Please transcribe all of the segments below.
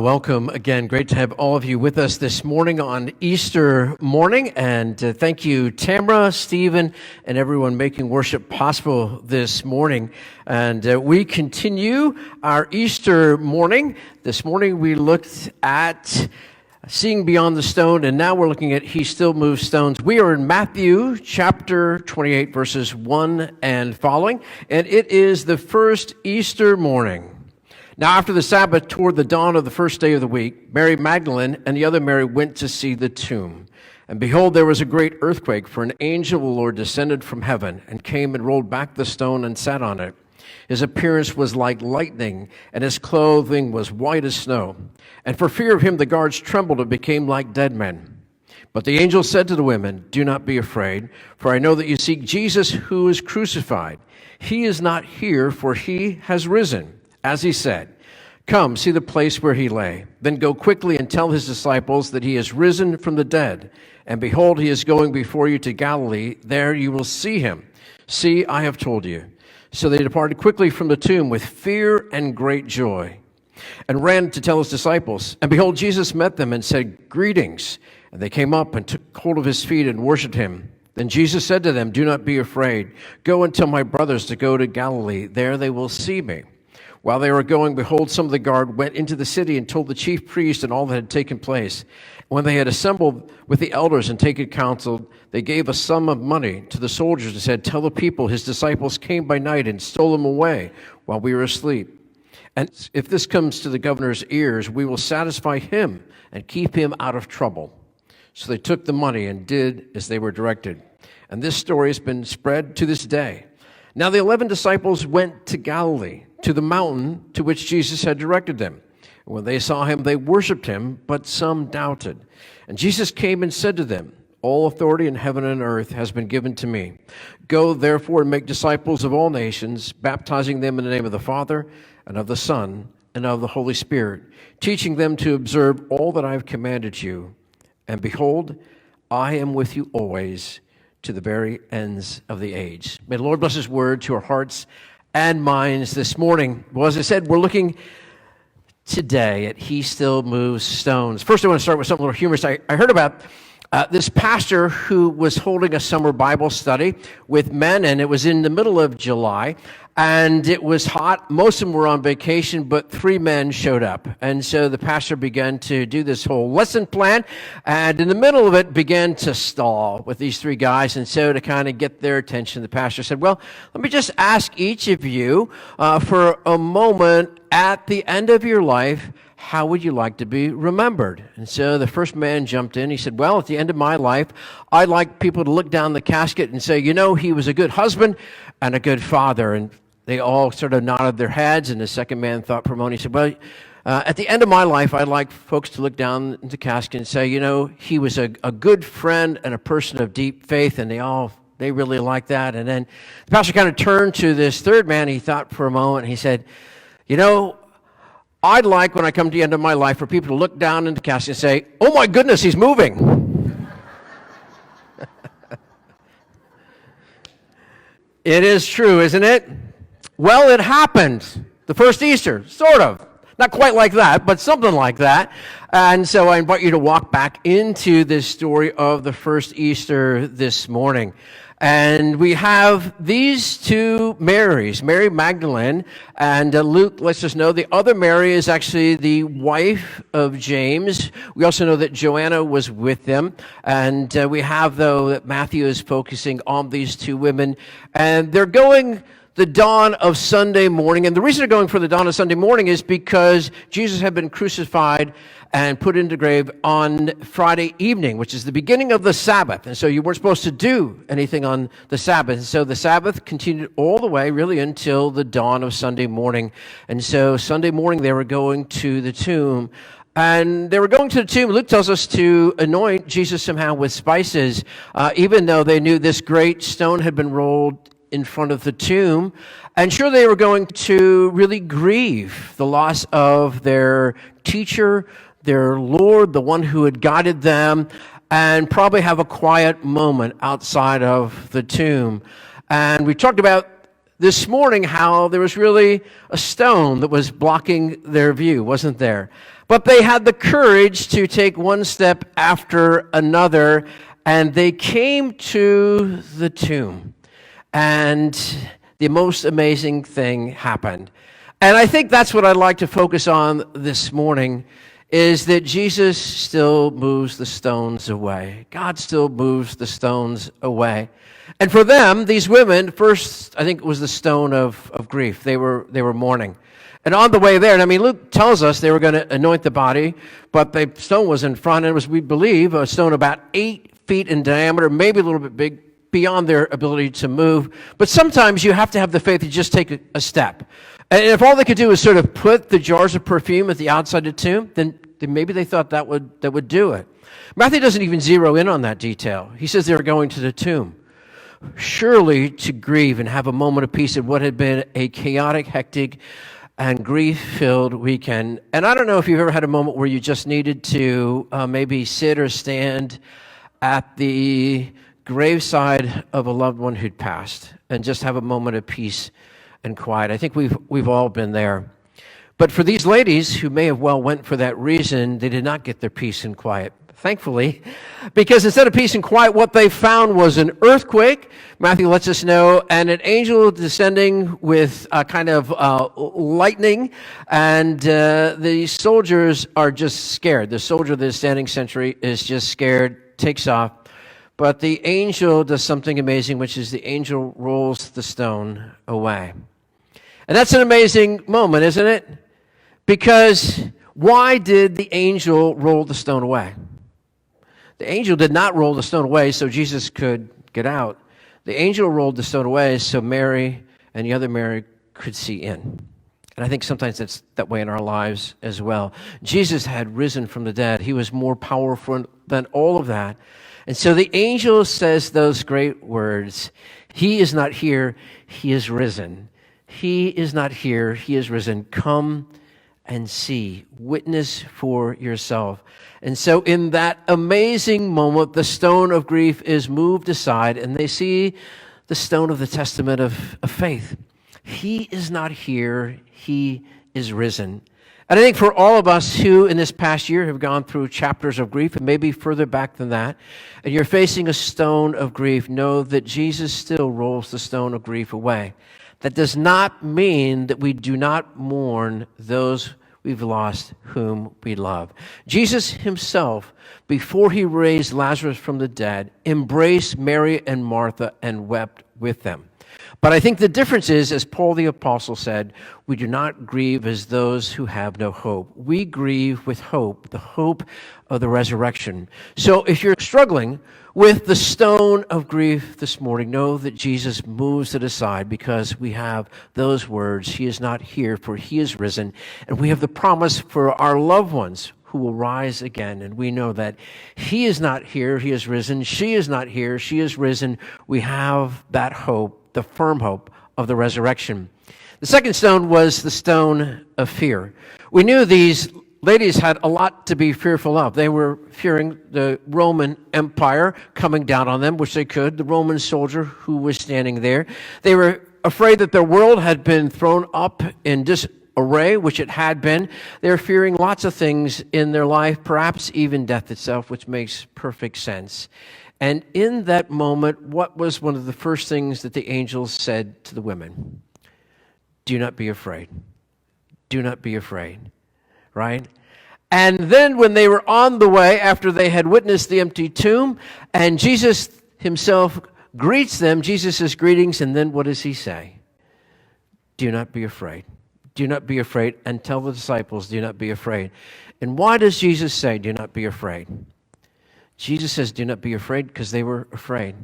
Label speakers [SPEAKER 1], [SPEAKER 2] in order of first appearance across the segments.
[SPEAKER 1] Welcome again. Great to have all of you with us this morning on Easter morning. And thank you, Tamara, Stephen, and everyone making worship possible this morning. And we continue our Easter morning. This morning we looked at Seeing Beyond the Stone, and now we're looking at He Still Moves Stones. We are in Matthew chapter 28, verses 1 and following. And it is the first Easter morning. Now, after the Sabbath, toward the dawn of the first day of the week, Mary Magdalene and the other Mary went to see the tomb. And behold, there was a great earthquake, for an angel of the Lord descended from heaven and came and rolled back the stone and sat on it. His appearance was like lightning, and his clothing was white as snow. And for fear of him, the guards trembled and became like dead men. But the angel said to the women, "Do not be afraid, for I know that you seek Jesus who is crucified. He is not here, for he has risen, as he said. Come, see the place where he lay. Then go quickly and tell his disciples that he is risen from the dead. And behold, he is going before you to Galilee. There you will see him. See, I have told you." So they departed quickly from the tomb with fear and great joy, and ran to tell his disciples. And behold, Jesus met them and said, "Greetings." And they came up and took hold of his feet and worshipped him. Then Jesus said to them, "Do not be afraid. Go and tell my brothers to go to Galilee. There they will see me." While they were going, behold, some of the guard went into the city and told the chief priest and all that had taken place. When they had assembled with the elders and taken counsel, they gave a sum of money to the soldiers and said, "Tell the people his disciples came by night and stole him away while we were asleep. And if this comes to the governor's ears, we will satisfy him and keep him out of trouble." So they took the money and did as they were directed. And this story has been spread to this day. Now the 11 disciples went to Galilee, to the mountain to which Jesus had directed them. And when they saw him, they worshipped him, but some doubted. And Jesus came and said to them, "All authority in heaven and earth has been given to me. Go, therefore, and make disciples of all nations, baptizing them in the name of the Father, and of the Son, and of the Holy Spirit, teaching them to observe all that I have commanded you. And behold, I am with you always, to the very ends of the age." May the Lord bless his word to our hearts and minds this morning. Well, as I said, we're looking today at He Still Moves Stones. First, I want to start with something a little humorous. I heard about this pastor who was holding a summer Bible study with men, and it was in the middle of July, and it was hot. Most of them were on vacation, but 3 men showed up. And so the pastor began to do this whole lesson plan, and in the middle of it began to stall with these 3 guys. And so to kind of get their attention, the pastor said, "Well, let me just ask each of you for a moment at the end of your life, how would you like to be remembered?" And so the first man jumped in. He said, "Well, at the end of my life, I'd like people to look down the casket and say, you know, he was a good husband and a good father." And they all sort of nodded their heads. And the second man thought for a moment. He said, "Well, at the end of my life, I'd like folks to look down the casket and say, you know, he was a good friend and a person of deep faith." And they really liked that. And then the pastor kind of turned to this third man. He thought for a moment. He said, "You know, I'd like, when I come to the end of my life, for people to look down in the casket and say, 'Oh my goodness, he's moving.'" It is true, isn't it? Well, it happened. The first Easter, sort of. Not quite like that, but something like that. And so I invite you to walk back into this story of the first Easter this morning. And we have these 2 Marys, Mary Magdalene, and Luke lets us know the other Mary is actually the wife of James. We also know that Joanna was with them. And we have, though, that Matthew is focusing on these 2 women. And they're going the dawn of Sunday morning. And the reason they're going for the dawn of Sunday morning is because Jesus had been crucified and put into the grave on Friday evening, which is the beginning of the Sabbath. And so you weren't supposed to do anything on the Sabbath. And so the Sabbath continued all the way really until the dawn of Sunday morning. And so Sunday morning they were going to the tomb. And they were going to the tomb, Luke tells us, to anoint Jesus somehow with spices, even though they knew this great stone had been rolled in front of the tomb. And sure, they were going to really grieve the loss of their teacher, their Lord, the one who had guided them, and probably have a quiet moment outside of the tomb. And we talked about this morning how there was really a stone that was blocking their view, wasn't there? But they had the courage to take one step after another, and they came to the tomb. And the most amazing thing happened. And I think that's what I'd like to focus on this morning, is that Jesus still moves the stones away. God still moves the stones away. And for them, these women, first, I think it was the stone of grief. They were mourning. And on the way there, and I mean, Luke tells us they were going to anoint the body, but the stone was in front, and it was, we believe, a stone about 8 feet in diameter, maybe a little bit big, beyond their ability to move. But sometimes you have to have the faith to just take a step. And if all they could do is sort of put the jars of perfume at the outside of the tomb, then maybe they thought that would do it. Matthew doesn't even zero in on that detail. He says they were going to the tomb, surely to grieve and have a moment of peace in what had been a chaotic, hectic, and grief-filled weekend. And I don't know if you've ever had a moment where you just needed to maybe sit or stand at the graveside of a loved one who'd passed and just have a moment of peace and quiet. I think we've all been there. But for these ladies who may have well went for that reason, they did not get their peace and quiet. Thankfully, because instead of peace and quiet, what they found was an earthquake, Matthew lets us know, and an angel descending with a kind of lightning, and the soldiers are just scared. The soldier, the standing sentry, is just scared, takes off, but the angel does something amazing, which is the angel rolls the stone away. And that's an amazing moment, isn't it? Because why did the angel roll the stone away? The angel did not roll the stone away so Jesus could get out. The angel rolled the stone away so Mary and the other Mary could see in. And I think sometimes that's that way in our lives as well. Jesus had risen from the dead. He was more powerful than all of that. And so the angel says those great words, "He is not here, he is risen. He is not here, he is risen. Come and see, witness for yourself." And so in that amazing moment, the stone of grief is moved aside, and they see the stone of the testament of faith. He is not here, he is risen. And I think for all of us who in this past year have gone through chapters of grief, and maybe further back than that, and you're facing a stone of grief, know that Jesus still rolls the stone of grief away. That does not mean that we do not mourn those we've lost whom we love. Jesus himself, before he raised Lazarus from the dead, embraced Mary and Martha and wept with them. But I think the difference is, as Paul the Apostle said, we do not grieve as those who have no hope. We grieve with hope, the hope of the resurrection. So if you're struggling with the stone of grief this morning, know that Jesus moves it aside because we have those words, "He is not here, for he is risen." And we have the promise for our loved ones who will rise again. And we know that he is not here, he is risen. She is not here, she is risen. We have that hope, the firm hope of the resurrection. The second stone was the stone of fear. We knew these ladies had a lot to be fearful of. They were fearing the Roman Empire coming down on them, which they could, the Roman soldier who was standing there. They were afraid that their world had been thrown up in disarray, which it had been. They were fearing lots of things in their life, perhaps even death itself, which makes perfect sense. And in that moment, what was one of the first things that the angels said to the women? Do not be afraid. Do not be afraid. Right? And then when they were on the way, after they had witnessed the empty tomb, and Jesus himself greets them, Jesus' greetings, and then what does he say? Do not be afraid. Do not be afraid, and tell the disciples, do not be afraid. And why does Jesus say, do not be afraid? Jesus says, do not be afraid, because they were afraid.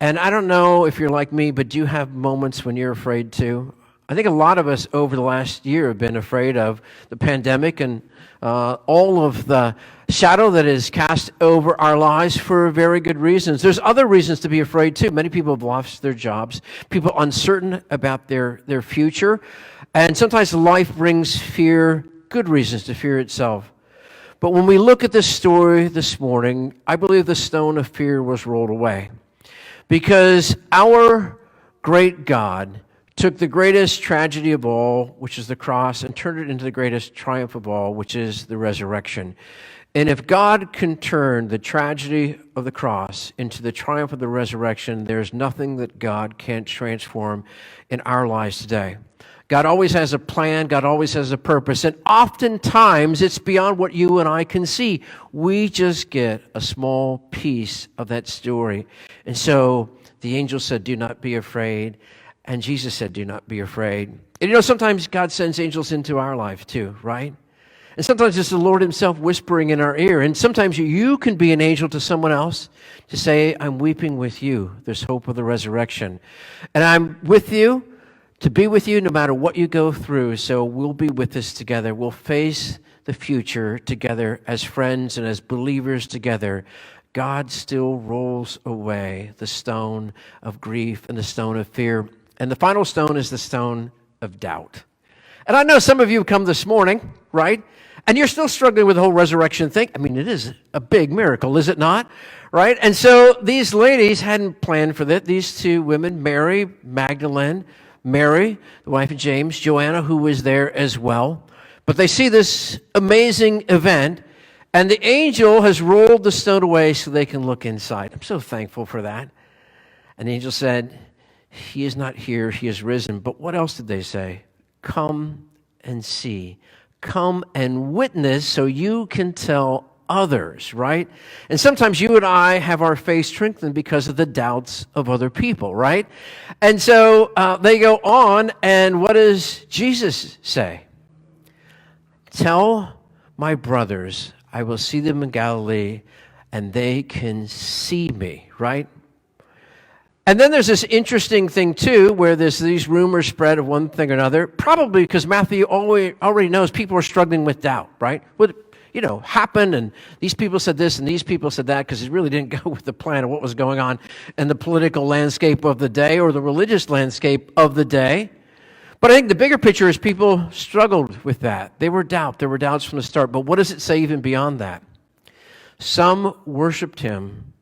[SPEAKER 1] And I don't know if you're like me, but do you have moments when you're afraid too? I think a lot of us over the last year have been afraid of the pandemic and all of the shadow that is cast over our lives for very good reasons. There's other reasons to be afraid too. Many people have lost their jobs, people uncertain about their future, and sometimes life brings fear, good reasons to fear itself. But when we look at this story this morning, I believe the stone of fear was rolled away because our great God took the greatest tragedy of all, which is the cross, and turned it into the greatest triumph of all, which is the resurrection. And if God can turn the tragedy of the cross into the triumph of the resurrection, there's nothing that God can't transform in our lives today. God always has a plan. God always has a purpose. And oftentimes, it's beyond what you and I can see. We just get a small piece of that story. And so the angel said, do not be afraid. And Jesus said, do not be afraid. And sometimes God sends angels into our life too, right? And sometimes it's the Lord himself whispering in our ear. And sometimes you can be an angel to someone else to say, I'm weeping with you. There's hope of the resurrection. And I'm with you to be with you no matter what you go through. So we'll be with us together. We'll face the future together as friends and as believers together. God still rolls away the stone of grief and the stone of fear. And the final stone is the stone of doubt. And I know some of you have come this morning, right? And you're still struggling with the whole resurrection thing. I mean, it is a big miracle, is it not? Right? And so these ladies hadn't planned for that. These two women, Mary Magdalene, Mary, the wife of James, Joanna, who was there as well. But they see this amazing event, and the angel has rolled the stone away so they can look inside. I'm so thankful for that. And the angel said, he is not here, he is risen. But what else did they say? Come and see. Come and witness so you can tell others, right? And sometimes you and I have our faith strengthened because of the doubts of other people, right? And so they go on, and what does Jesus say? Tell my brothers, I will see them in Galilee, and they can see me, right? And then there's this interesting thing, too, where there's these rumors spread of one thing or another, probably because Matthew already knows people are struggling with doubt, right? What, happened, and these people said this, and these people said that, because it really didn't go with the plan of what was going on in the political landscape of the day or the religious landscape of the day. But I think the bigger picture is people struggled with that. There were doubts from the start. But what does it say even beyond that? Some worshiped him,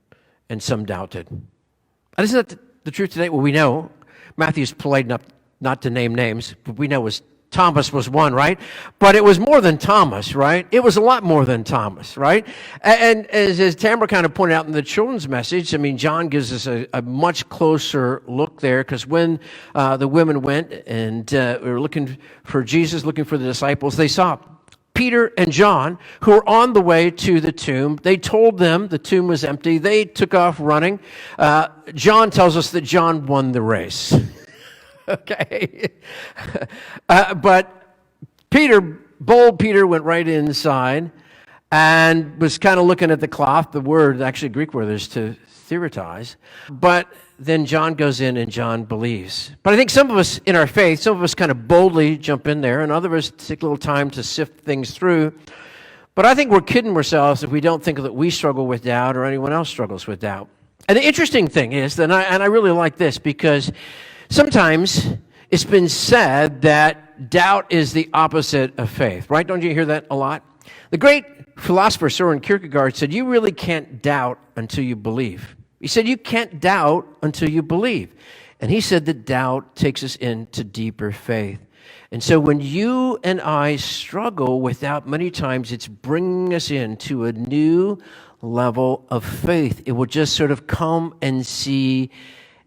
[SPEAKER 1] and some doubted. And isn't that the truth today? Well, we know Matthew's polite enough not to name names, but we know Thomas was one, right? But it was more than Thomas, right? It was a lot more than Thomas, right? And as Tamara kind of pointed out in the children's message, I mean, John gives us a much closer look there, because when the women went and were looking for Jesus, looking for the disciples, they saw Peter and John, who were on the way to the tomb. They told them the tomb was empty. They took off running. John tells us that John won the race. Okay. But bold Peter went right inside and was kind of looking at the cloth. The word, actually Greek word, is to theorize. But then John goes in and John believes. But I think some of us in our faith, some of us kind of boldly jump in there, and others take a little time to sift things through. But I think we're kidding ourselves if we don't think that we struggle with doubt or anyone else struggles with doubt. And the interesting thing is that, and I really like this, because sometimes it's been said that doubt is the opposite of faith, right? Don't you hear that a lot? The great philosopher Søren Kierkegaard said, you really can't doubt until you believe. He said, you can't doubt until you believe. And he said that doubt takes us into deeper faith. And so when you and I struggle with doubt, many times it's bringing us into a new level of faith. It will just sort of come and see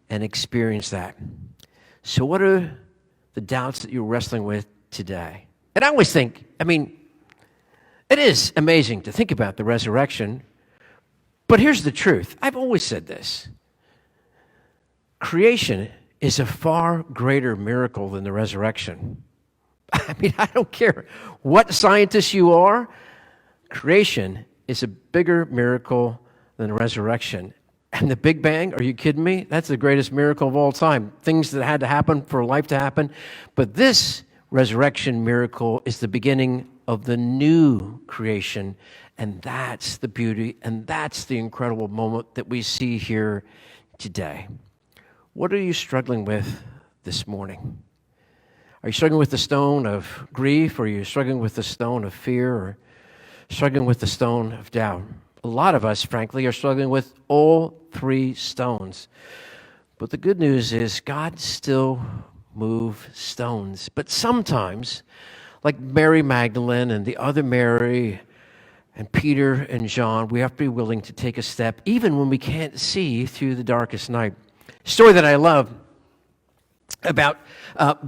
[SPEAKER 1] and experience that. So what are the doubts that you're wrestling with today? And I always think, it is amazing to think about the resurrection, but here's the truth. I've always said this. Creation is a far greater miracle than the resurrection. I don't care what scientist you are, creation is a bigger miracle than the resurrection. And the Big Bang, are you kidding me? That's the greatest miracle of all time. Things that had to happen for life to happen. But this resurrection miracle is the beginning of the new creation. And that's the beauty, and that's the incredible moment that we see here today. What are you struggling with this morning? Are you struggling with the stone of grief? Or are you struggling with the stone of fear? Or struggling with the stone of doubt? A lot of us, frankly, are struggling with all three stones. But the good news is God still move stones. But sometimes, like Mary Magdalene and the other Mary and Peter and John, we have to be willing to take a step even when we can't see through the darkest night. Story that I love about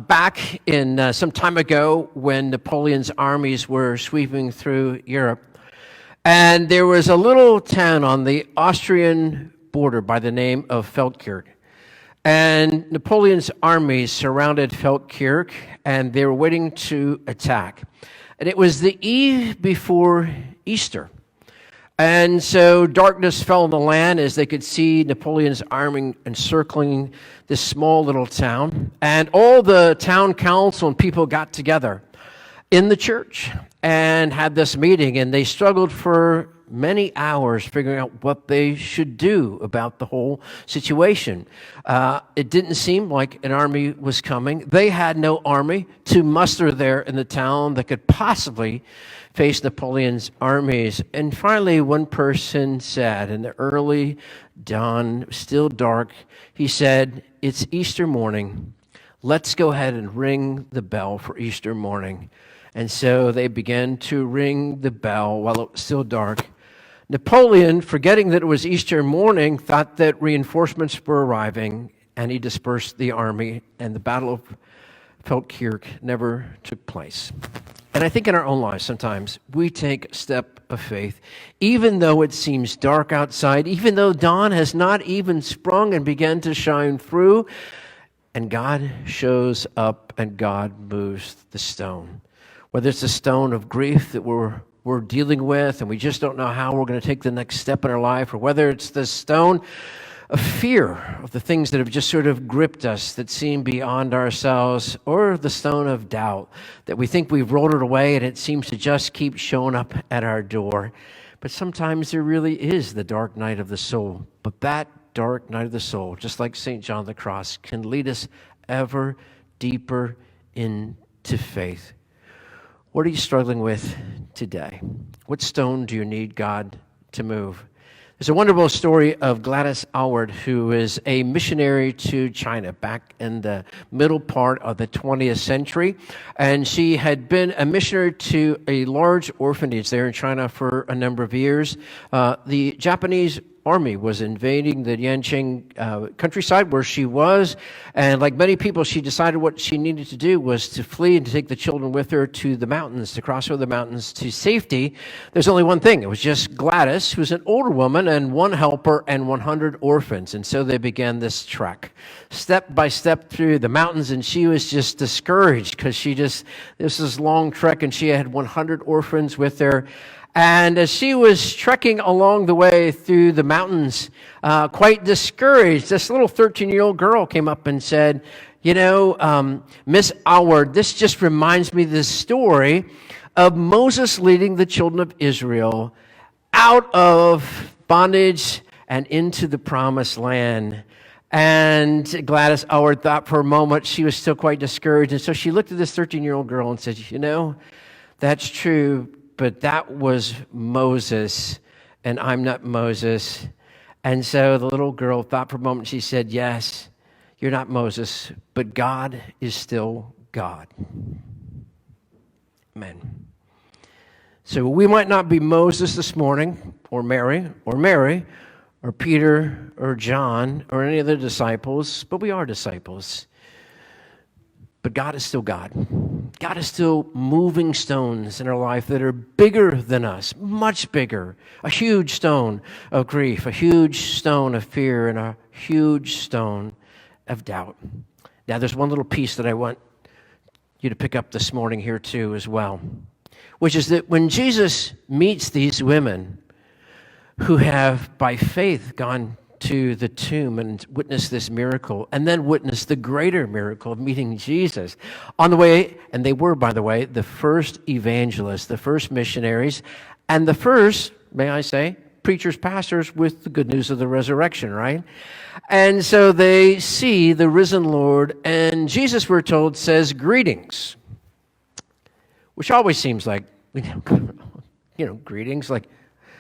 [SPEAKER 1] back in some time ago when Napoleon's armies were sweeping through Europe. And there was a little town on the Austrian border by the name of Feldkirch. And Napoleon's armies surrounded Feldkirch, and they were waiting to attack. And it was the eve before Easter. And so darkness fell on the land as they could see Napoleon's army encircling this small little town. And all the town council and people got together in the church and had this meeting, and they struggled for many hours figuring out what they should do about the whole situation. It didn't seem like an army was coming. They had no army to muster there in the town that could possibly face Napoleon's armies. And finally, one person said, in the early dawn, still dark, he said, "It's Easter morning. Let's go ahead and ring the bell for Easter morning." And so they began to ring the bell while it was still dark. Napoleon, forgetting that it was Easter morning, thought that reinforcements were arriving, and he dispersed the army, and the Battle of Feldkirch never took place. And I think in our own lives sometimes we take a step of faith, even though it seems dark outside, even though dawn has not even sprung and began to shine through, and God shows up and God moves the stone. Whether it's a stone of grief that we're dealing with and we just don't know how we're going to take the next step in our life, or whether it's the stone of fear of the things that have just sort of gripped us that seem beyond ourselves, or the stone of doubt that we think we've rolled it away and it seems to just keep showing up at our door. But sometimes there really is the dark night of the soul. But that dark night of the soul, just like St. John the Cross, can lead us ever deeper into faith. What are you struggling with today? What stone do you need God to move? There's a wonderful story of Gladys Aylward, who is a missionary to China back in the middle part of the 20th century. And she had been a missionary to a large orphanage there in China for a number of years. The Japanese army was invading the Yanqing countryside where she was, and like many people, she decided what she needed to do was to flee and to take the children with her to the mountains, to cross over the mountains to safety. There's only one thing. It was just Gladys, who's an older woman, and one helper and 100 orphans. And so they began this trek, step by step through the mountains, and she was just discouraged because this is a long trek, and she had 100 orphans with her. And as she was trekking along the way through the mountains, quite discouraged, this little 13-year-old girl came up and said, Miss Aylward, this just reminds me of this story of Moses leading the children of Israel out of bondage and into the promised land. And Gladys Aylward thought for a moment she was still quite discouraged. And so she looked at this 13-year-old girl and said, that's true, but that was Moses, and I'm not Moses. And so the little girl thought for a moment. She said, yes, you're not Moses, but God is still God. Amen. So we might not be Moses this morning, or Mary, or Peter, or John, or any other disciples, but we are disciples. But God is still God. God is still moving stones in our life that are bigger than us, much bigger. A huge stone of grief, a huge stone of fear, and a huge stone of doubt. Now, there's one little piece that I want you to pick up this morning here too as well, which is that when Jesus meets these women who have by faith gone to the tomb and witness this miracle, and then witness the greater miracle of meeting Jesus on the way. And they were, by the way, the first evangelists, the first missionaries, and the first, may I say, preachers, pastors with the good news of the resurrection, right? And so they see the risen Lord, and Jesus, we're told, says, greetings, which always seems like, greetings, like,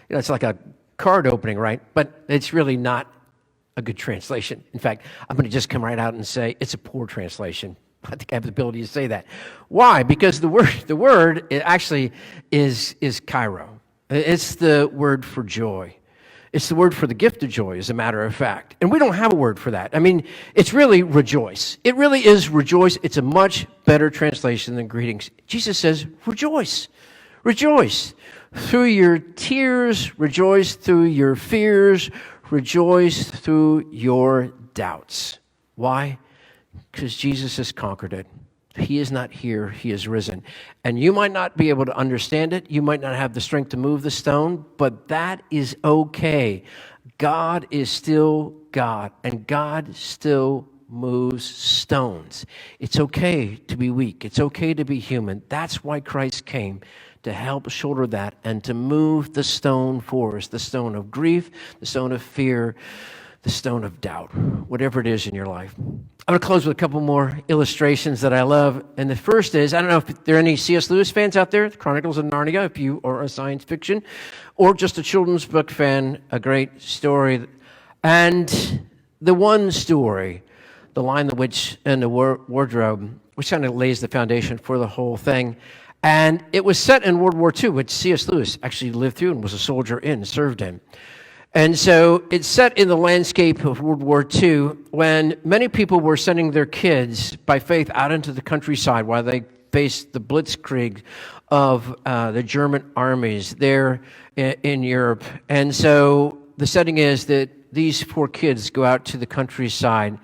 [SPEAKER 1] it's like a card opening, right? But it's really not a good translation. In fact, I'm going to just come right out and say it's a poor translation. I think I have the ability to say that. Why? Because the word it actually is Cairo. It's the word for joy. It's the word for the gift of joy, as a matter of fact. And we don't have a word for that. I mean, it's really rejoice. It really is rejoice. It's a much better translation than greetings. Jesus says, rejoice. Rejoice. Through your tears, rejoice through your fears, rejoice through your doubts. Why? Because Jesus has conquered it. He is not here, he is risen. And you might not be able to understand it. You might not have the strength to move the stone, but that is okay. God is still God, and God still moves stones. It's okay to be weak. It's okay to be human. That's why Christ came, to help shoulder that and to move the stone for us, the stone of grief, the stone of fear, the stone of doubt, whatever it is in your life. I'm going to close with a couple more illustrations that I love. And the first is, I don't know if there are any C.S. Lewis fans out there, the Chronicles of Narnia, if you are a science fiction, or just a children's book fan, a great story. And the one story, The Lion, the Witch, and the Wardrobe, which kind of lays the foundation for the whole thing. And it was set in World War II, which C.S. Lewis actually lived through and was a soldier in, served in. And so it's set in the landscape of World War II when many people were sending their kids by faith out into the countryside while they faced the blitzkrieg of the German armies there in Europe. And so the setting is that these 4 kids go out to the countryside,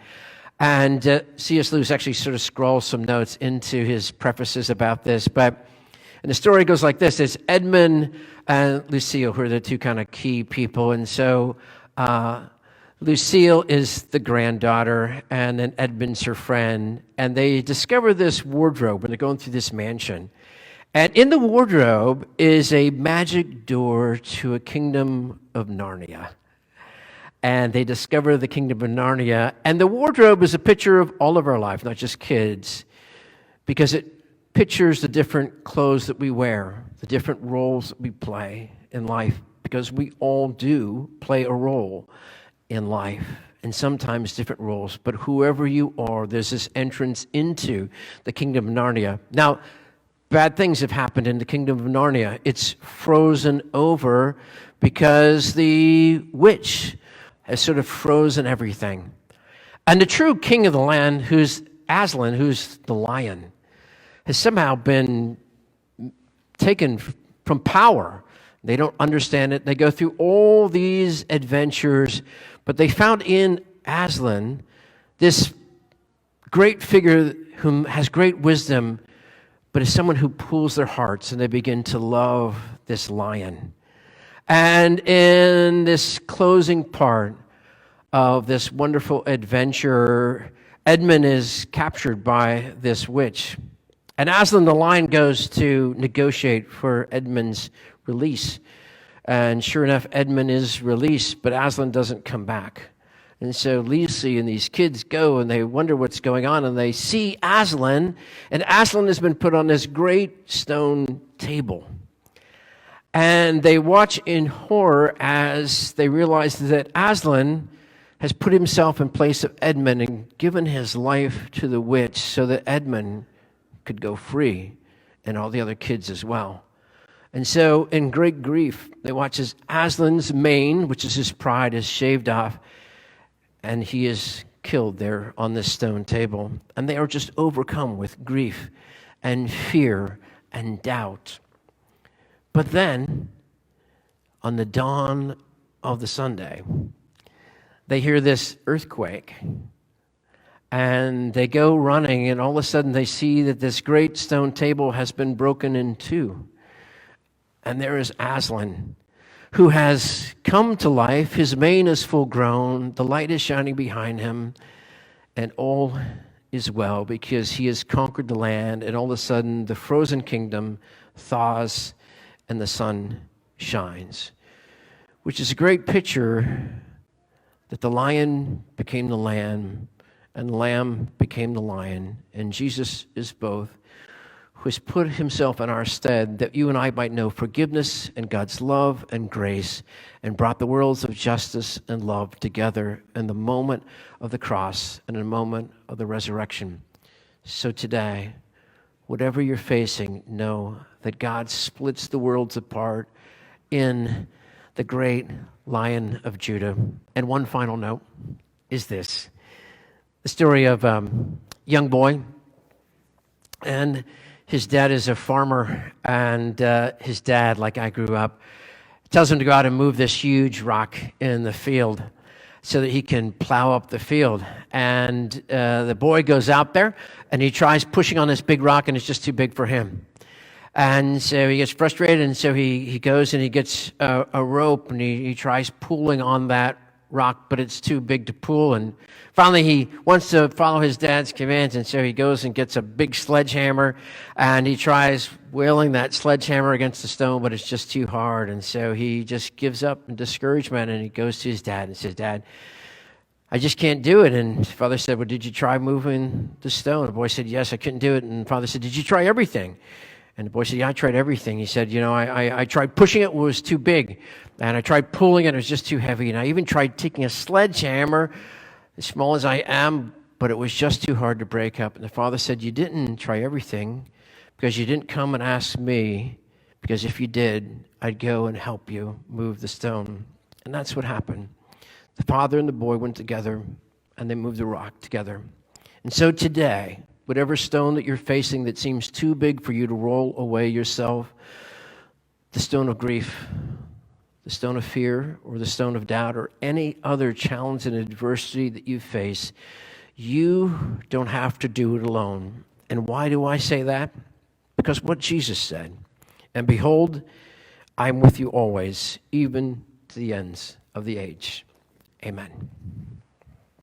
[SPEAKER 1] and C.S. Lewis actually sort of scrawls some notes into his prefaces about this. And the story goes like this. It's Edmund and Lucille, who are the 2 kind of key people. And so Lucille is the granddaughter, and then Edmund's her friend. And they discover this wardrobe when they're going through this mansion. And in the wardrobe is a magic door to a kingdom of Narnia. And they discover the kingdom of Narnia. And the wardrobe is a picture of all of our life, not just kids, because it pictures the different clothes that we wear, the different roles that we play in life, because we all do play a role in life, and sometimes different roles. But whoever you are, there's this entrance into the kingdom of Narnia. Now, bad things have happened in the kingdom of Narnia. It's frozen over because the witch has sort of frozen everything. And the true king of the land, who's Aslan, who's the lion, has somehow been taken from power. They don't understand it. They go through all these adventures, but they found in Aslan this great figure who has great wisdom, but is someone who pulls their hearts, and they begin to love this lion. And in this closing part of this wonderful adventure, Edmund is captured by this witch. And Aslan the lion goes to negotiate for Edmund's release. And sure enough, Edmund is released, but Aslan doesn't come back. And so Lucy and these kids go, and they wonder what's going on, and they see Aslan, and Aslan has been put on this great stone table. And they watch in horror as they realize that Aslan has put himself in place of Edmund and given his life to the witch so that Edmund could go free, and all the other kids as well. And so in great grief, they watch as Aslan's mane, which is his pride, is shaved off, and he is killed there on this stone table. And they are just overcome with grief and fear and doubt. But then, on the dawn of the Sunday, they hear this earthquake. And they go running, and all of a sudden they see that this great stone table has been broken in 2. And there is Aslan, who has come to life. His mane is full grown. The light is shining behind him. And all is well because he has conquered the land. And all of a sudden the frozen kingdom thaws and the sun shines, which is a great picture that the lion became the lamb, and the lamb became the lion, and Jesus is both, who has put himself in our stead that you and I might know forgiveness and God's love and grace, and brought the worlds of justice and love together in the moment of the cross and in the moment of the resurrection. So today, whatever you're facing, know that God splits the worlds apart in the great Lion of Judah. And one final note is this. The story of a young boy, and his dad is a farmer, and his dad, like I grew up, tells him to go out and move this huge rock in the field so that he can plow up the field. And the boy goes out there, and he tries pushing on this big rock, and it's just too big for him. And so he gets frustrated, and so he goes and he gets a rope, and he tries pulling on that rock, but it's too big to pull. And finally, he wants to follow his dad's commands, and so he goes and gets a big sledgehammer, and he tries wielding that sledgehammer against the stone, but it's just too hard. And so he just gives up in discouragement, and he goes to his dad and says, "Dad, I just can't do it." And father said, "Well, did you try moving the stone?" The boy said, "Yes, I couldn't do it." And father said, "Did you try everything?" And the boy said, "Yeah, I tried everything." He said, I tried pushing it, it was too big. And I tried pulling it, it was just too heavy. And I even tried taking a sledgehammer, as small as I am, but it was just too hard to break up." And the father said, "You didn't try everything because you didn't come and ask me, because if you did, I'd go and help you move the stone." And that's what happened. The father and the boy went together, and they moved the rock together. And so today, whatever stone that you're facing that seems too big for you to roll away yourself, the stone of grief, the stone of fear, or the stone of doubt, or any other challenge and adversity that you face, you don't have to do it alone. And why do I say that? Because what Jesus said, "And behold, I'm with you always, even to the ends of the age." Amen.